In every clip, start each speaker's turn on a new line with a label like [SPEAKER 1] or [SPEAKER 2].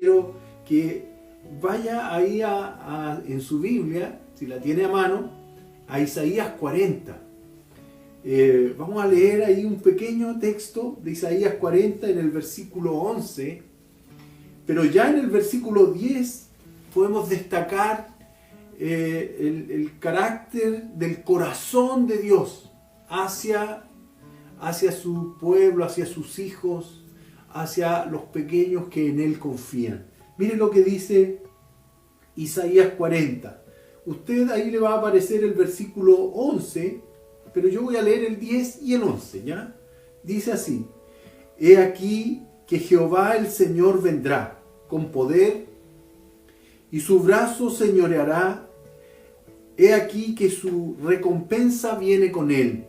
[SPEAKER 1] quiero que vaya ahí en su Biblia, si la tiene a mano, a Isaías 40. Vamos a leer ahí un pequeño texto de Isaías 40 en el versículo 11, pero ya en el versículo 10 podemos destacar el carácter del corazón de Dios hacia su pueblo, hacia sus hijos, hacia los pequeños que en Él confían. Miren lo que dice Isaías 40. Usted ahí le va a aparecer el versículo 11, pero yo voy a leer el 10 y el 11, ¿ya? Dice así: He aquí que Jehová el Señor vendrá con poder y su brazo señoreará. He aquí que su recompensa viene con él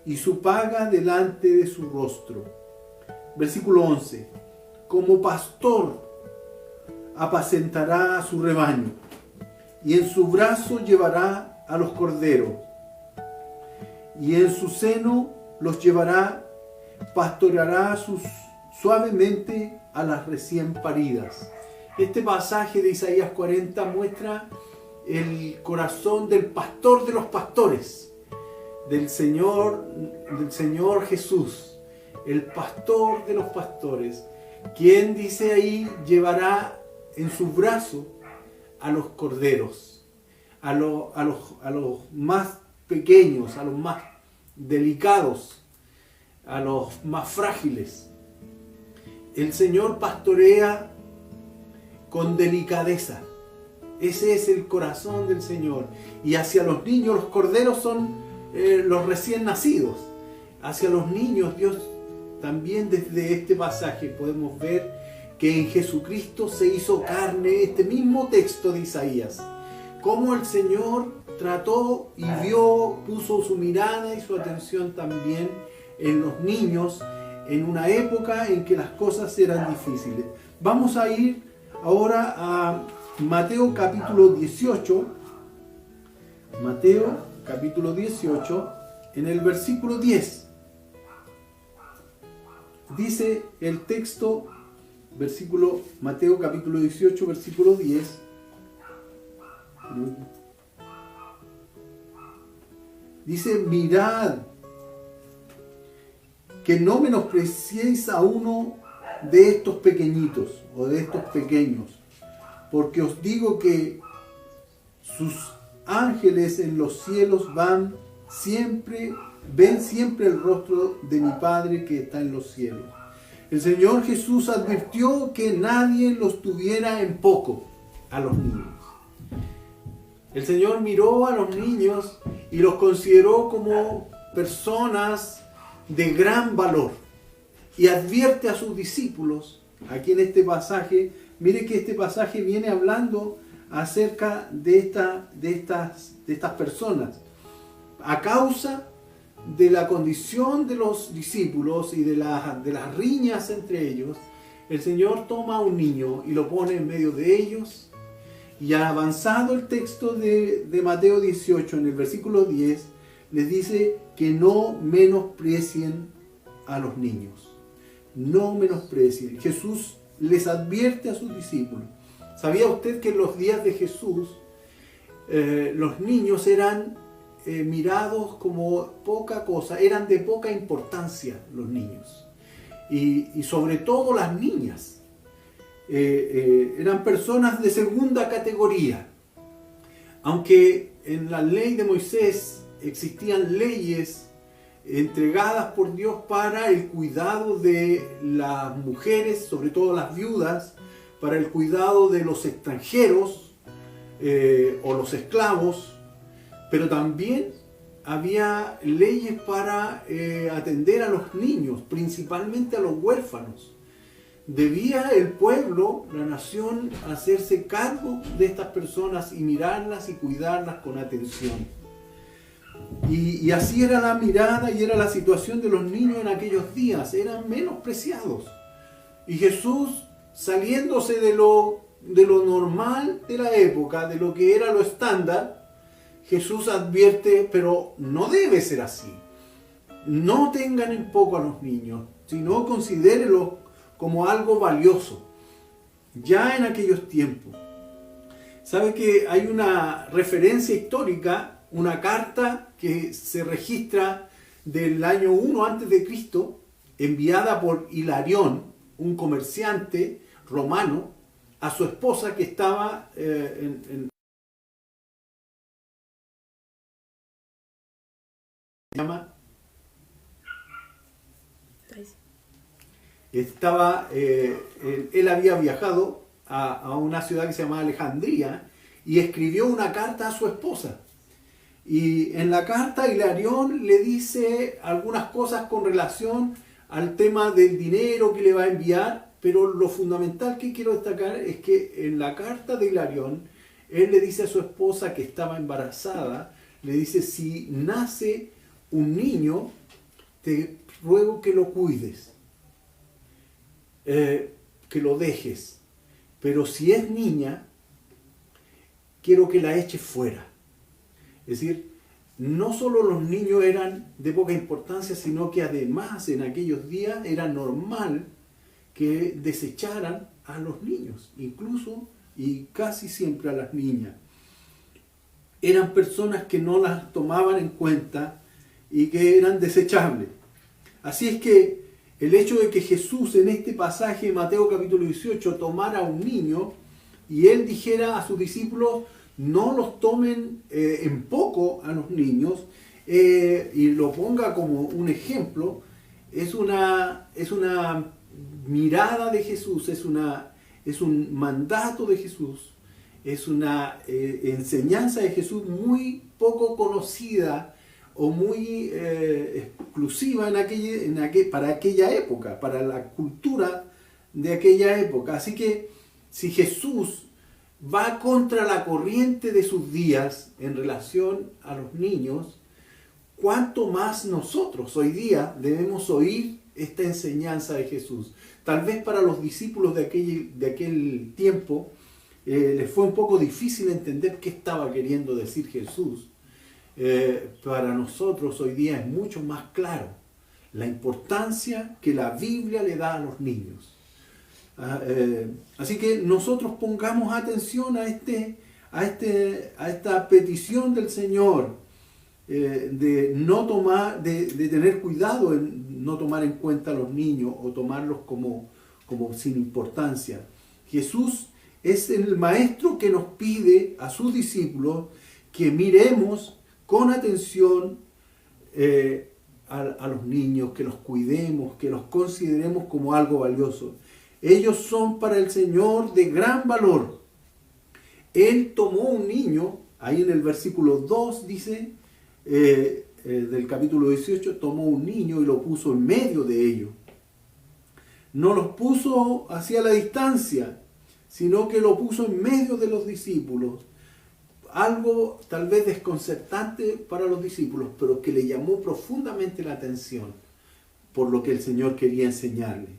[SPEAKER 1] y su paga delante de su rostro. Versículo 11. Como pastor apacentará a su rebaño y en su brazo llevará a los corderos y en su seno los llevará, pastoreará suavemente a las recién paridas. Este pasaje de Isaías 40 muestra el corazón del pastor de los pastores, del Señor Jesús, el pastor de los pastores, quien dice ahí llevará en su brazo a los corderos, a los más pequeños, a los más delicados, a los más frágiles. El Señor pastorea con delicadeza. Ese es el corazón del Señor. Y hacia los niños, los corderos son los recién nacidos. Hacia los niños, Dios también desde este pasaje podemos ver que en Jesucristo se hizo carne, este mismo texto de Isaías. Cómo el Señor trató y vio, puso su mirada y su atención también en los niños en una época en que las cosas eran difíciles. Vamos a ir ahora a Mateo capítulo 18. Mateo capítulo 18, en el versículo 10. Dice el texto, Mateo capítulo 18, versículo 10. Dice: mirad, que no menospreciéis a uno de estos pequeñitos o de estos pequeños, porque os digo que sus ángeles en los cielos ven siempre el rostro de mi Padre que está en los cielos. El Señor Jesús advirtió que nadie los tuviera en poco a los niños. El Señor miró a los niños y los consideró como personas de gran valor. Y advierte a sus discípulos, aquí en este pasaje, mire que este pasaje viene hablando acerca de estas personas. A causa de la condición de los discípulos y de las riñas entre ellos, el Señor toma a un niño y lo pone en medio de ellos. Y avanzado el texto de Mateo 18, en el versículo 10, les dice que no menosprecien a los niños. No menosprecien. Jesús les advierte a sus discípulos. ¿Sabía usted que en los días de Jesús los niños eran mirados como poca cosa? Eran de poca importancia los niños. Y sobre todo las niñas. Eran personas de segunda categoría. Aunque en la ley de Moisés existían leyes entregadas por Dios para el cuidado de las mujeres, sobre todo las viudas, para el cuidado de los extranjeros o los esclavos, pero también había leyes para atender a los niños, principalmente a los huérfanos. Debía el pueblo, la nación, hacerse cargo de estas personas y mirarlas y cuidarlas con atención. Y así era la mirada y era la situación de los niños en aquellos días. Eran menospreciados. Y Jesús, saliéndose de lo normal de la época, de lo que era lo estándar, Jesús advierte, pero no debe ser así. No tengan en poco a los niños, sino considérenlos como algo valioso. ya en aquellos tiempos. ¿Sabe que hay una referencia histórica, una carta que se registra del año 1 antes de Cristo, enviada por Hilarión, un comerciante romano, a su esposa que estaba él había viajado a una ciudad que se llamaba Alejandría y escribió una carta a su esposa. Y en la carta Hilarión le dice algunas cosas con relación al tema del dinero que le va a enviar, pero lo fundamental que quiero destacar es que en la carta de Hilarión, él le dice a su esposa que estaba embarazada, le dice: si nace un niño, te ruego que lo cuides, que lo dejes, pero si es niña, quiero que la eches fuera. Es decir, no solo los niños eran de poca importancia, sino que además en aquellos días era normal que desecharan a los niños, incluso y casi siempre a las niñas. Eran personas que no las tomaban en cuenta y que eran desechables. Así es que el hecho de que Jesús en este pasaje de Mateo capítulo 18 tomara a un niño y él dijera a sus discípulos: no los tomen en poco a los niños, y lo ponga como un ejemplo, es una mirada de Jesús, es un mandato de Jesús, es una enseñanza de Jesús muy poco conocida o muy exclusiva para aquella época, para la cultura de aquella época. Así que si Jesús va contra la corriente de sus días en relación a los niños, ¿cuánto más nosotros hoy día debemos oír esta enseñanza de Jesús? Tal vez para los discípulos de aquel tiempo les fue un poco difícil entender qué estaba queriendo decir Jesús. Para nosotros hoy día es mucho más claro la importancia que la Biblia le da a los niños. Así que nosotros pongamos atención a esta petición del Señor, de tener cuidado en no tomar en cuenta a los niños o tomarlos como sin importancia. Jesús es el maestro que nos pide a sus discípulos que miremos con atención a los niños, que los cuidemos, que los consideremos como algo valioso. Ellos son para el Señor de gran valor. Él tomó un niño, ahí en el versículo 2 dice, del capítulo 18, tomó un niño y lo puso en medio de ellos. No los puso hacia la distancia, sino que lo puso en medio de los discípulos. Algo tal vez desconcertante para los discípulos, pero que le llamó profundamente la atención por lo que el Señor quería enseñarle.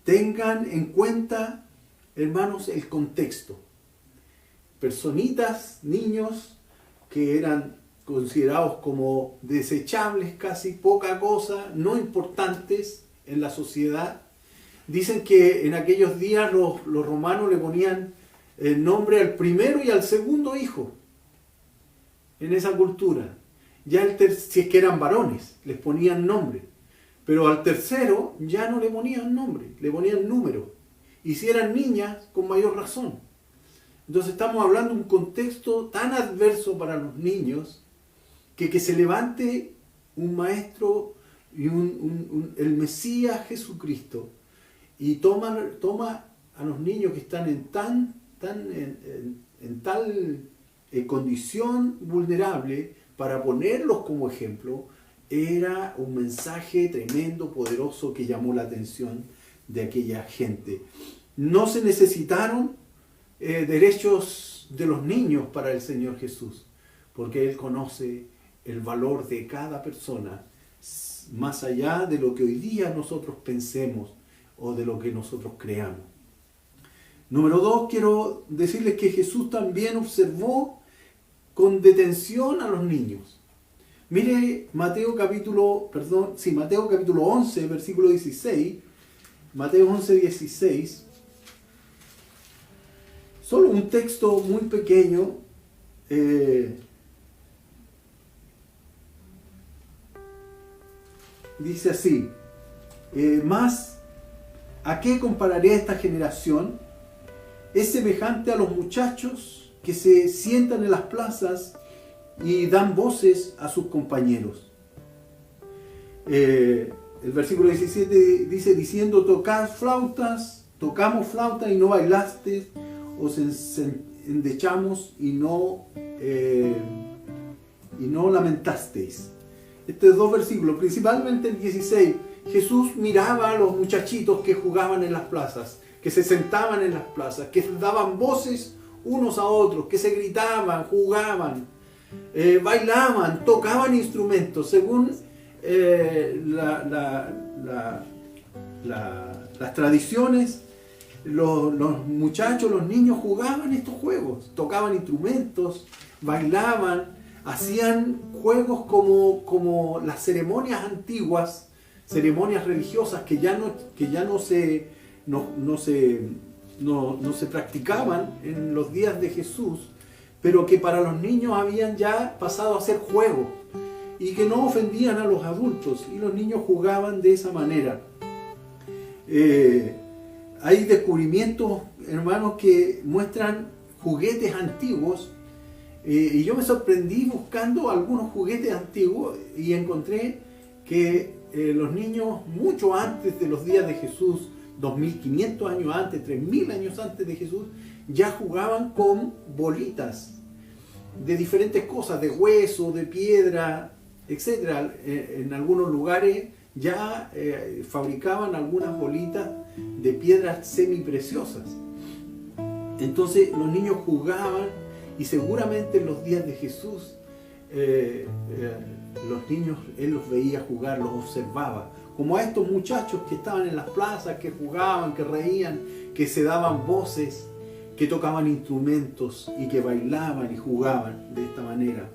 [SPEAKER 1] Tengan en cuenta, hermanos, el contexto. Personitas, niños que eran considerados como desechables, casi poca cosa, no importantes en la sociedad. Dicen que en aquellos días los romanos le ponían el nombre al primero y al segundo hijo en esa cultura. Ya si es que eran varones, les ponían nombre. Pero al tercero ya no le ponían nombre, le ponían número. Y si eran niñas, con mayor razón. Entonces estamos hablando de un contexto tan adverso para los niños que se levante un maestro y el Mesías Jesucristo y toma a los niños que están en tal condición vulnerable para ponerlos como ejemplo. Era un mensaje tremendo, poderoso, que llamó la atención de aquella gente. No se necesitaron derechos de los niños para el Señor Jesús, porque Él conoce el valor de cada persona, más allá de lo que hoy día nosotros pensemos o de lo que nosotros creamos. Número 2, quiero decirles que Jesús también observó con detención a los niños. Mire Mateo capítulo 11, versículo 16. Mateo 11, 16. Solo un texto muy pequeño. Dice así: mas ¿a qué compararé a esta generación? Es semejante a los muchachos que se sientan en las plazas y dan voces a sus compañeros. El versículo 17 dice: diciendo, tocad flautas, tocamos flautas y no bailasteis, os endechamos y no lamentasteis. Estos dos versículos, principalmente el 16, Jesús miraba a los muchachitos que jugaban en las plazas, que se sentaban en las plazas, que daban voces unos a otros, que se gritaban, jugaban, bailaban, tocaban instrumentos. Según las tradiciones, los muchachos, los niños jugaban estos juegos, tocaban instrumentos, bailaban, hacían juegos como las ceremonias antiguas, ceremonias religiosas que ya no se practicaban en los días de Jesús, pero que para los niños habían ya pasado a ser juegos y que no ofendían a los adultos, y los niños jugaban de esa manera. Hay descubrimientos, hermanos, que muestran juguetes antiguos, y yo me sorprendí buscando algunos juguetes antiguos y encontré que los niños, mucho antes de los días de Jesús, 2500 años antes, 3000 años antes de Jesús, ya jugaban con bolitas de diferentes cosas, de hueso, de piedra, etc. En algunos lugares ya fabricaban algunas bolitas de piedras semipreciosas. Entonces los niños jugaban, y seguramente en los días de Jesús los niños, él los veía jugar, los observaba, como a estos muchachos que estaban en las plazas, que jugaban, que reían, que se daban voces, que tocaban instrumentos y que bailaban y jugaban de esta manera.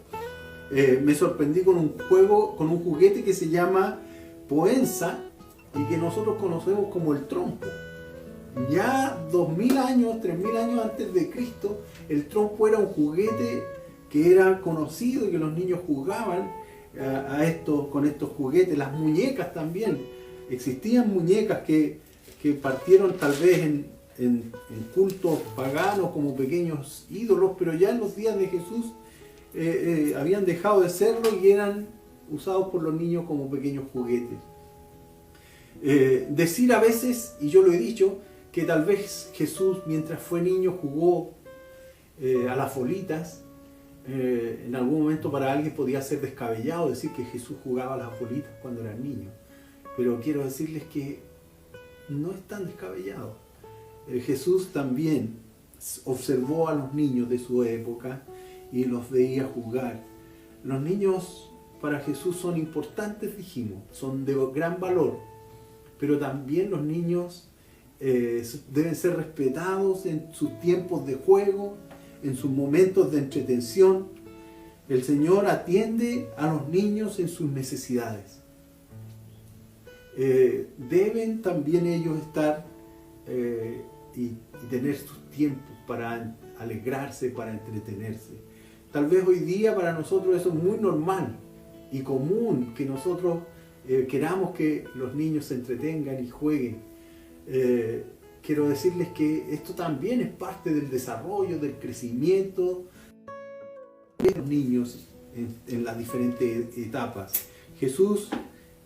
[SPEAKER 1] Me sorprendí con un juguete que se llama poenza y que nosotros conocemos como el trompo. Ya 2000 años, 3000 años antes de Cristo, el trompo era un juguete que era conocido y que los niños jugaban con estos juguetes. Las muñecas también. Existían muñecas que partieron tal vez en cultos paganos como pequeños ídolos, pero ya en los días de Jesús habían dejado de serlo y eran usados por los niños como pequeños juguetes. Decir a veces, y yo lo he dicho, que tal vez Jesús mientras fue niño jugó a las bolitas. En algún momento para alguien podía ser descabellado decir que Jesús jugaba a las bolitas cuando era niño, pero quiero decirles que no es tan descabellado. Jesús también observó a los niños de su época y los veía jugar. Los niños para Jesús son importantes, dijimos, son de gran valor, pero también los niños deben ser respetados en sus tiempos de juego, en sus momentos de entretención. El Señor atiende a los niños en sus necesidades. Deben también ellos estar y tener sus tiempos para alegrarse, para entretenerse. Tal vez hoy día para nosotros eso es muy normal y común, que nosotros queramos que los niños se entretengan y jueguen. Quiero decirles que esto también es parte del desarrollo, del crecimiento de los niños en las diferentes etapas. Jesús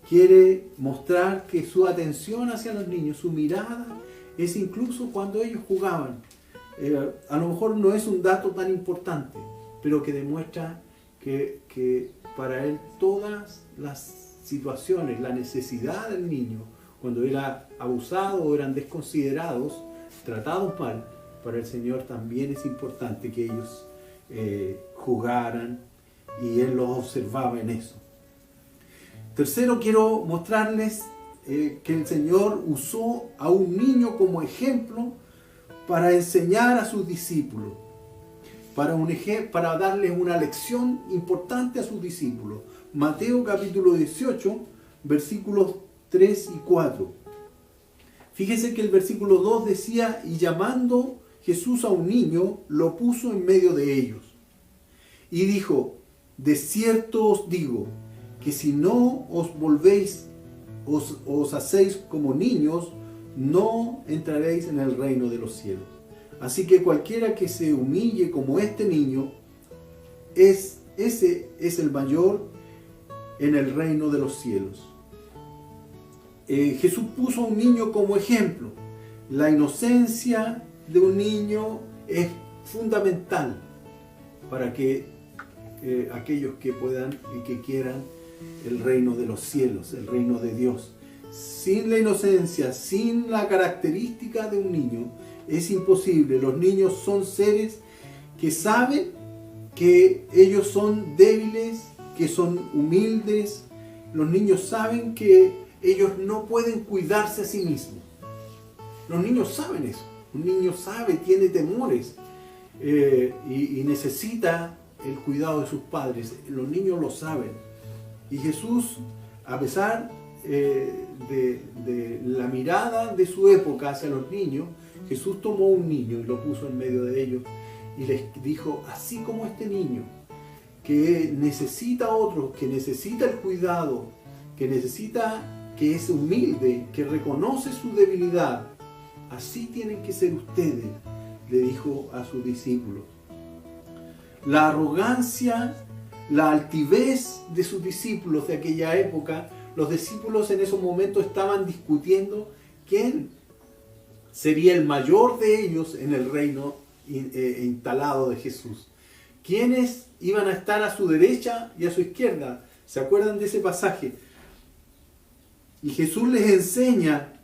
[SPEAKER 1] quiere mostrar que su atención hacia los niños, su mirada, es incluso cuando ellos jugaban. A lo mejor no es un dato tan importante, pero que demuestra que para él todas las situaciones, la necesidad del niño, cuando era abusado o eran desconsiderados, tratados mal, para el Señor también es importante que ellos jugaran, y Él los observaba en eso. Tercero, quiero mostrarles que el Señor usó a un niño como ejemplo para enseñar a sus discípulos, para darles una lección importante a sus discípulos. Mateo capítulo 18, versículos 3 y 4. Fíjese que el versículo 2 decía: y llamando Jesús a un niño, lo puso en medio de ellos. Y dijo: de cierto os digo, que si no os volvéis, os hacéis como niños, no entraréis en el reino de los cielos. Así que cualquiera que se humille como este niño, ese es el mayor en el reino de los cielos. Jesús puso a un niño como ejemplo. La inocencia de un niño es fundamental para que aquellos que puedan y que quieran el reino de los cielos, el reino de Dios. Sin la inocencia, sin la característica de un niño, es imposible. Los niños son seres que saben que ellos son débiles, que son humildes. Los niños saben que ellos no pueden cuidarse a sí mismos. Los niños saben eso. Un niño sabe, tiene temores y necesita el cuidado de sus padres. Los niños lo saben. Y Jesús, a pesar de la mirada de su época hacia los niños, Jesús tomó un niño y lo puso en medio de ellos y les dijo: así como este niño que necesita a otros, que necesita el cuidado, que es humilde, que reconoce su debilidad, así tienen que ser ustedes, le dijo a sus discípulos. La arrogancia, la altivez de sus discípulos de aquella época, los discípulos en esos momentos estaban discutiendo quién sería el mayor de ellos en el reino instalado de Jesús. ¿Quiénes iban a estar a su derecha y a su izquierda? ¿Se acuerdan de ese pasaje? Y Jesús les enseña,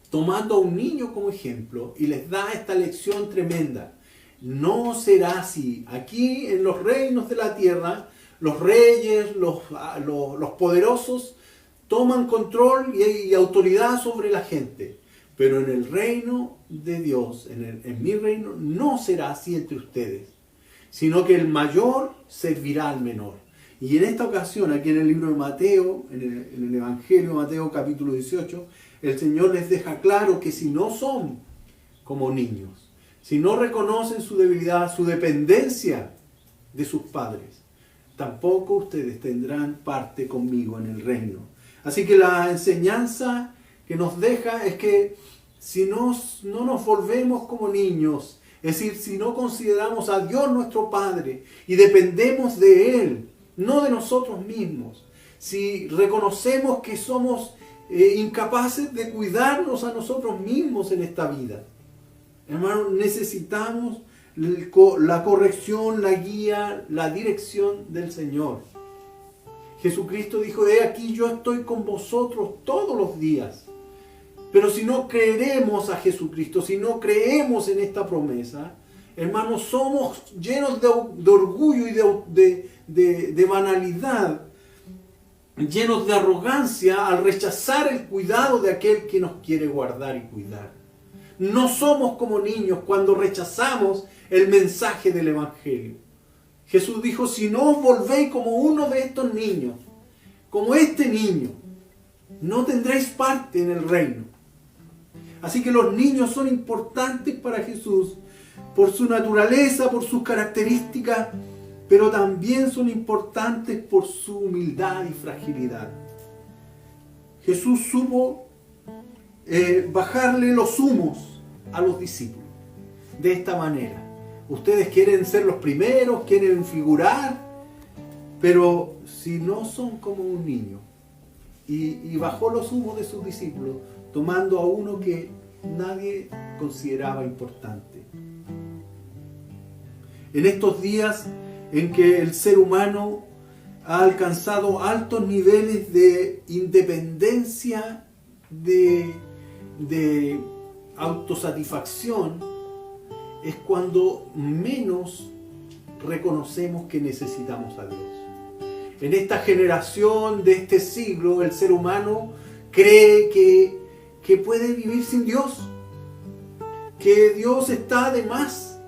[SPEAKER 1] tomando a un niño como ejemplo, y les da esta lección tremenda. No será así. Aquí en los reinos de la tierra, los reyes, los poderosos toman control y autoridad sobre la gente. Pero en el reino de Dios, en mi reino, no será así entre ustedes, sino que el mayor servirá al menor. Y en esta ocasión, aquí en el libro de Mateo, en el Evangelio de Mateo capítulo 18, el Señor les deja claro que si no son como niños, si no reconocen su debilidad, su dependencia de sus padres, tampoco ustedes tendrán parte conmigo en el reino. Así que la enseñanza que nos deja es que si no nos volvemos como niños, es decir, si no consideramos a Dios nuestro Padre y dependemos de Él, no de nosotros mismos, si reconocemos que somos incapaces de cuidarnos a nosotros mismos en esta vida, hermanos, necesitamos la corrección, la guía, la dirección del Señor. Jesucristo dijo: he aquí yo estoy con vosotros todos los días. Pero si no creeremos a Jesucristo, si no creemos en esta promesa, hermanos, somos llenos de orgullo y de banalidad, llenos de arrogancia al rechazar el cuidado de aquel que nos quiere guardar y cuidar. No somos como niños cuando rechazamos el mensaje del Evangelio. Jesús dijo: si no os volvéis como uno de estos niños, como este niño, no tendréis parte en el reino. Así que los niños son importantes para Jesús por su naturaleza, por sus características, pero también son importantes por su humildad y fragilidad. Jesús supo bajarle los humos a los discípulos de esta manera. Ustedes quieren ser los primeros, quieren figurar, pero si no son como un niño. Y bajó los humos de sus discípulos, tomando a uno que nadie consideraba importante. En estos días en que el ser humano ha alcanzado altos niveles de independencia, de autosatisfacción, es cuando menos reconocemos que necesitamos a Dios. En esta generación de este siglo, el ser humano cree que puede vivir sin Dios, que Dios está de más.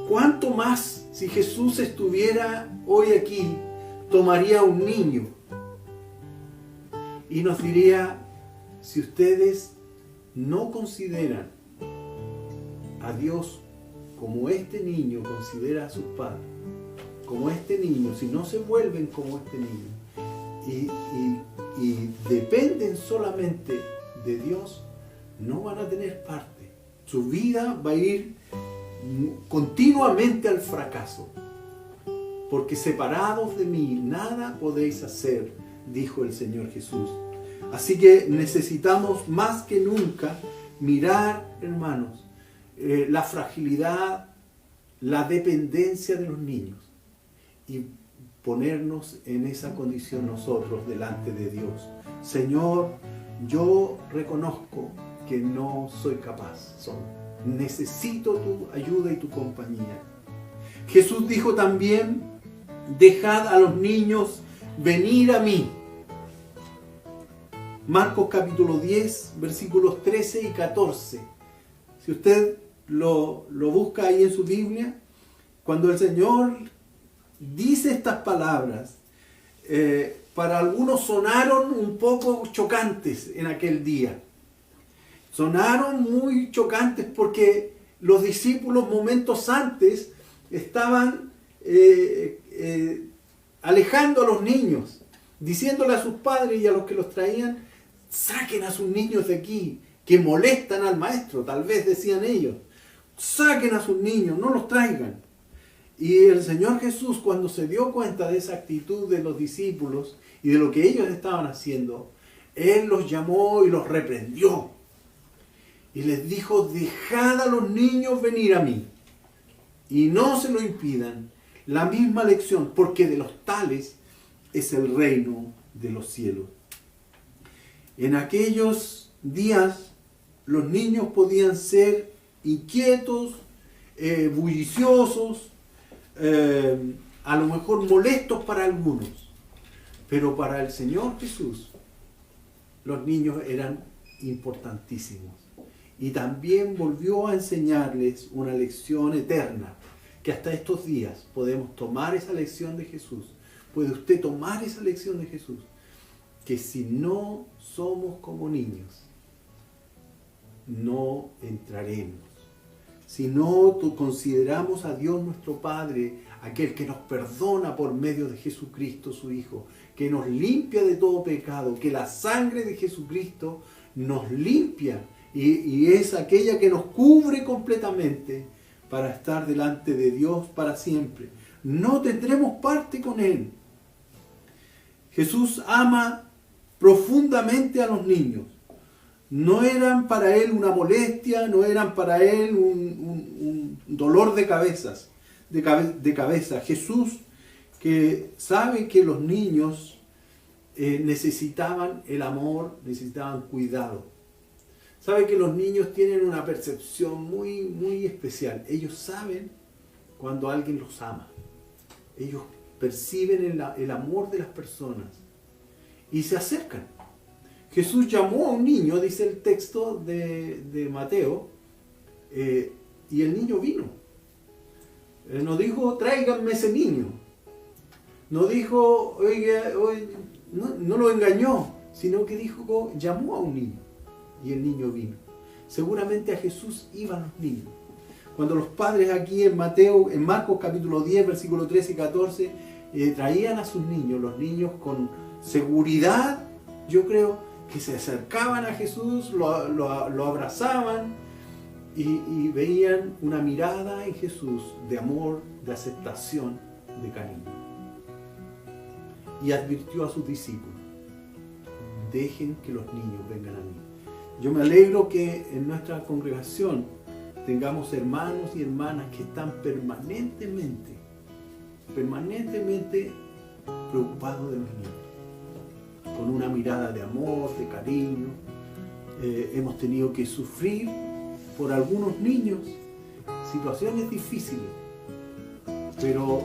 [SPEAKER 1] ¿Cuánto más si Jesús estuviera hoy aquí, tomaría un niño y nos diría: si ustedes no consideran a Dios como este niño considera a sus padres, como este niño, si no se vuelven como este niño y dependen solamente de Dios, no van a tener parte. Su vida va a ir continuamente al fracaso. Porque separados de mí nada podéis hacer, dijo el Señor Jesús. Así que necesitamos más que nunca mirar, hermanos, la fragilidad, la dependencia de los niños y ponernos en esa condición nosotros delante de Dios. Señor, yo reconozco que no soy capaz solo. Necesito tu ayuda y tu compañía. Jesús dijo también: dejad a los niños venir a mí. Marcos capítulo 10, versículos 13 y 14. Si usted lo busca ahí en su Biblia, cuando el Señor dice estas palabras, para algunos sonaron un poco chocantes en aquel día. Sonaron muy chocantes porque los discípulos momentos antes estaban alejando a los niños, diciéndole a sus padres y a los que los traían: saquen a sus niños de aquí, que molestan al maestro, tal vez decían ellos. Saquen a sus niños, no los traigan. Y el Señor Jesús, cuando se dio cuenta de esa actitud de los discípulos y de lo que ellos estaban haciendo, Él los llamó y los reprendió. Y les dijo: dejad a los niños venir a mí y no se lo impidan. La misma lección, porque de los tales es el reino de los cielos. En aquellos días los niños podían ser inquietos, bulliciosos, a lo mejor molestos para algunos, pero para el Señor Jesús los niños eran importantísimos. Y también volvió a enseñarles una lección eterna, que hasta estos días podemos tomar esa lección de Jesús. Puede usted tomar esa lección de Jesús, que si no somos como niños, no entraremos. Si no consideramos a Dios nuestro Padre, aquel que nos perdona por medio de Jesucristo su Hijo, que nos limpia de todo pecado, que la sangre de Jesucristo nos limpia y es aquella que nos cubre completamente para estar delante de Dios para siempre. No tendremos parte con Él. Jesús ama profundamente a los niños. No eran para Él una molestia, no eran para Él un dolor de cabeza. Jesús, que sabe que los niños necesitaban el amor, necesitaban cuidado. Sabe que los niños tienen una percepción muy, muy especial. Ellos saben cuando alguien los ama. Ellos perciben el amor de las personas y se acercan. Jesús llamó a un niño, dice el texto de Mateo, y el niño vino. No dijo: tráiganme ese niño. No dijo: oiga, no lo engañó, sino que dijo, llamó a un niño. Y el niño vino. Seguramente a Jesús iban los niños. Cuando los padres aquí en Marcos capítulo 10, versículos 13 y 14, traían a sus niños, los niños con seguridad, yo creo que se acercaban a Jesús, lo abrazaban y veían una mirada en Jesús de amor, de aceptación, de cariño. Y advirtió a sus discípulos: dejen que los niños vengan a mí. Yo me alegro que en nuestra congregación tengamos hermanos y hermanas que están permanentemente preocupados de los niños, con una mirada de amor, de cariño. Hemos tenido que sufrir por algunos niños situaciones difíciles, pero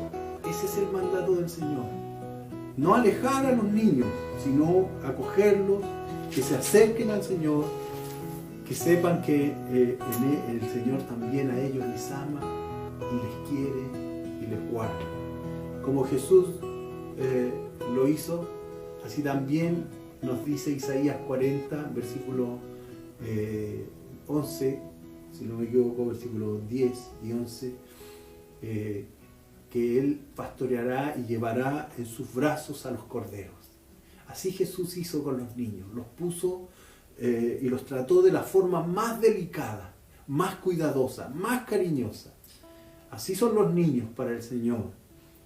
[SPEAKER 1] ese es el mandato del Señor: no alejar a los niños, sino acogerlos, que se acerquen al Señor, que sepan que el Señor también a ellos les ama y les quiere y les guarda. Como Jesús lo hizo, así también nos dice Isaías 40, versículo 11, si no me equivoco, versículos 10 y 11, que Él pastoreará y llevará en sus brazos a los corderos. Así Jesús hizo con los niños, los puso y los trató de la forma más delicada, más cuidadosa, más cariñosa. Así son los niños para el Señor.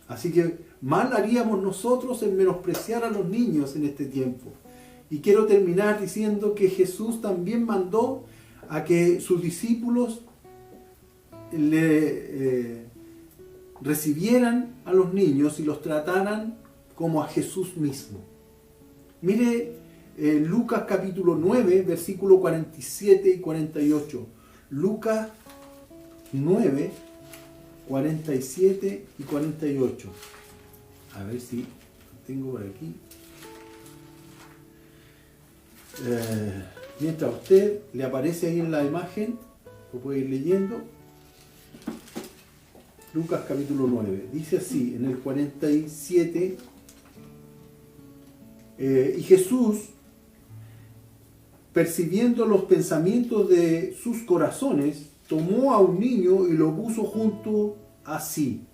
[SPEAKER 1] Así que mal haríamos nosotros en menospreciar a los niños en este tiempo. Y quiero terminar diciendo que Jesús también mandó a que sus discípulos recibieran a los niños y los trataran como a Jesús mismo. Mire Lucas capítulo 9, versículo 47 y 48. Lucas 9, 47 y 48. A ver si lo tengo por aquí. Mientras a usted le aparece ahí en la imagen, lo puede ir leyendo. Lucas capítulo 9, dice así en el 47, y Jesús, percibiendo los pensamientos de sus corazones, tomó a un niño y lo puso junto a sí,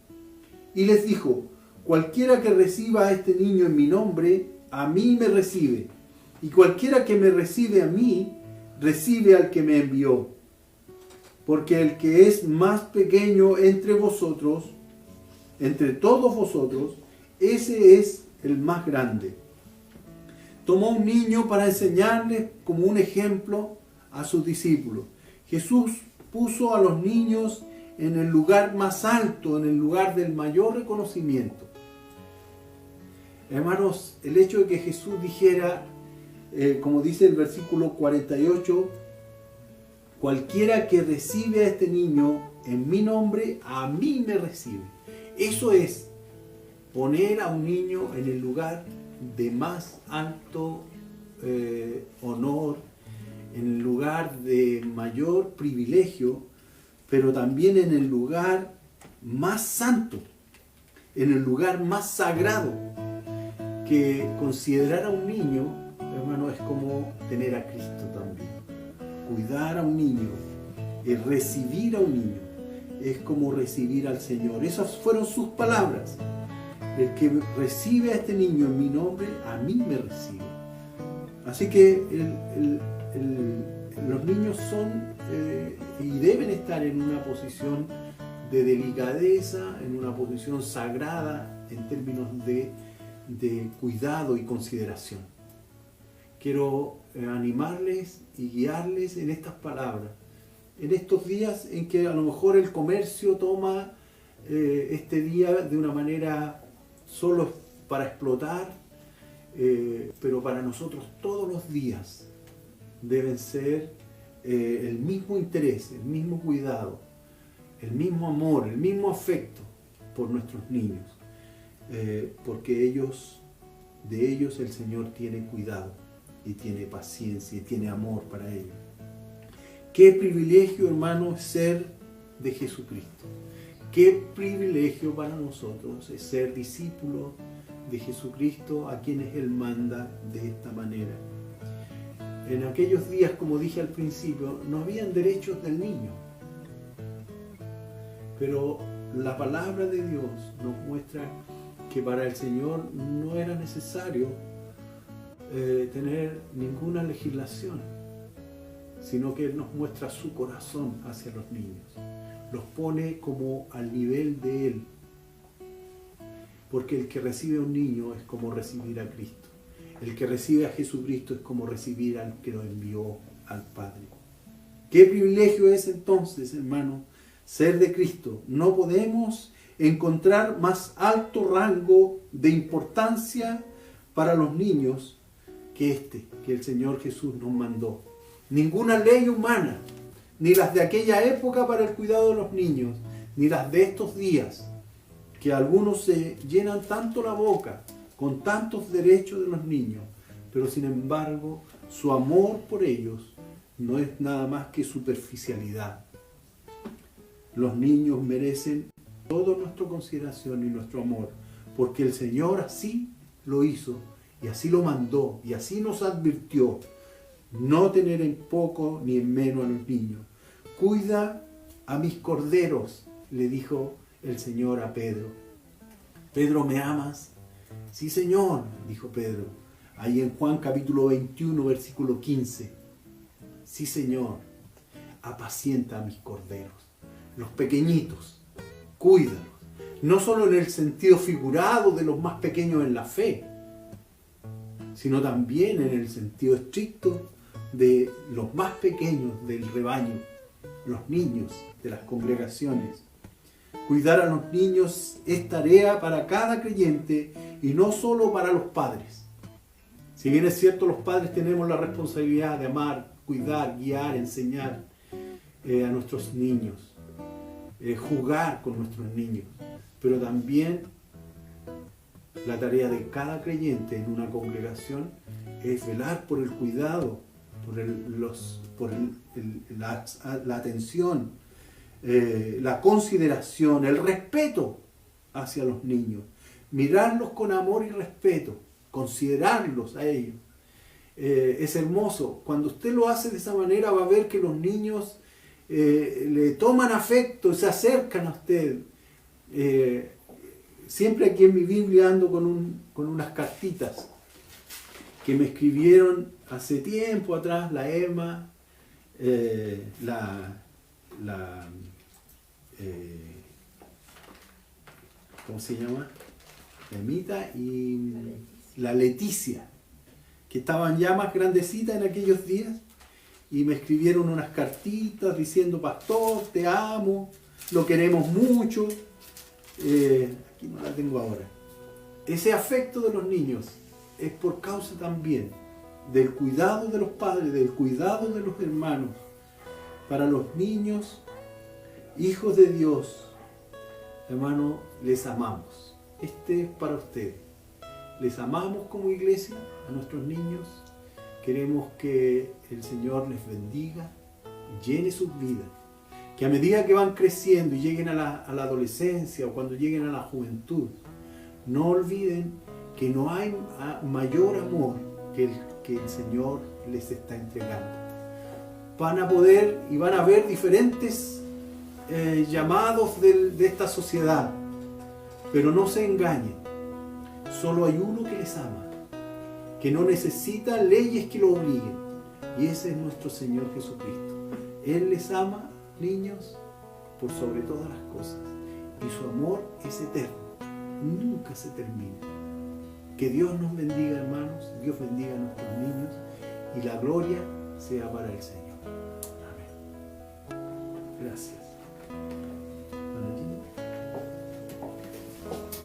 [SPEAKER 1] y les dijo: cualquiera que reciba a este niño en mi nombre, a mí me recibe, y cualquiera que me recibe a mí, recibe al que me envió. Porque el que es más pequeño entre vosotros, entre todos vosotros, ese es el más grande. Tomó un niño para enseñarles como un ejemplo a sus discípulos. Jesús puso a los niños en el lugar más alto, en el lugar del mayor reconocimiento. Hermanos, el hecho de que Jesús dijera, como dice el versículo 48, cualquiera que recibe a este niño en mi nombre, a mí me recibe. Eso es poner a un niño en el lugar de más alto honor, en el lugar de mayor privilegio, pero también en el lugar más santo, en el lugar más sagrado. Que considerar a un niño, hermano, es como tener a Cristo también. Cuidar a un niño, recibir a un niño, es como recibir al Señor. Esas fueron sus palabras. El que recibe a este niño en mi nombre, a mí me recibe. Así que los niños son y deben estar en una posición de delicadeza, en una posición sagrada en términos de cuidado y consideración. Quiero animarles y guiarles en estas palabras. En estos días en que a lo mejor el comercio toma este día de una manera solo para explotar, pero para nosotros todos los días deben ser el mismo interés, el mismo cuidado, el mismo amor, el mismo afecto por nuestros niños, porque de ellos el Señor tiene cuidado y tiene paciencia y tiene amor para ellos. Qué privilegio, hermano, ser de Jesucristo. Qué privilegio para nosotros es ser discípulos de Jesucristo, a quienes Él manda de esta manera. En aquellos días, como dije al principio, no habían derechos del niño, pero la palabra de Dios nos muestra que para el Señor no era necesario tener ninguna legislación, sino que Él nos muestra su corazón hacia los niños, los pone como al nivel de Él, porque el que recibe a un niño es como recibir a Cristo, el que recibe a Jesucristo es como recibir al que lo envió, al Padre. ¿Qué privilegio es entonces, hermano, ser de Cristo? No podemos encontrar más alto rango de importancia para los niños que el Señor Jesús nos mandó. Ninguna ley humana, ni las de aquella época para el cuidado de los niños, ni las de estos días, que algunos se llenan tanto la boca con tantos derechos de los niños, pero sin embargo su amor por ellos no es nada más que superficialidad. Los niños merecen toda nuestra consideración y nuestro amor, porque el Señor así lo hizo, y así lo mandó, y así nos advirtió: no tener en poco ni en menos a los niños, cuida a mis corderos, le dijo el Señor a Pedro. Pedro, ¿me amas? Sí, Señor, dijo Pedro. Ahí en Juan capítulo 21, versículo 15. Sí, Señor, apacienta a mis corderos, los pequeñitos, cuídalos. No solo en el sentido figurado de los más pequeños en la fe, sino también en el sentido estricto de los más pequeños del rebaño, los niños de las congregaciones. Cuidar a los niños es tarea para cada creyente y no solo para los padres. Si bien es cierto, los padres tenemos la responsabilidad de amar, cuidar, guiar, enseñar a nuestros niños, jugar con nuestros niños, pero también la tarea de cada creyente en una congregación es velar por el cuidado, por la atención, la consideración, el respeto hacia los niños. Mirarlos con amor y respeto, considerarlos a ellos. Es hermoso. Cuando usted lo hace de esa manera, va a ver que los niños le toman afecto, se acercan a usted. Siempre aquí en mi Biblia ando con unas cartitas que me escribieron hace tiempo atrás la Emma, ¿cómo se llama? La Emita y la Leticia, que estaban ya más grandecitas en aquellos días, y me escribieron unas cartitas diciendo: pastor, te amo, lo queremos mucho. Aquí no la tengo ahora. Ese afecto de los niños es por causa también del cuidado de los padres, del cuidado de los hermanos. Para los niños, hijos de Dios, hermano, les amamos. Este es para ustedes. Les amamos como iglesia a nuestros niños. Queremos que el Señor les bendiga, llene sus vidas. Que a medida que van creciendo y lleguen a la adolescencia o cuando lleguen a la juventud, no olviden que no hay mayor amor que el Señor les está entregando. Van a poder y van a ver diferentes llamados de esta sociedad, pero no se engañen. Solo hay uno que les ama, que no necesita leyes que lo obliguen, y ese es nuestro Señor Jesucristo. Él les ama, niños, por sobre todas las cosas, y su amor es eterno, nunca se termina. Que Dios nos bendiga, hermanos, Dios bendiga a nuestros niños, y la gloria sea para el Señor. Amén. Gracias.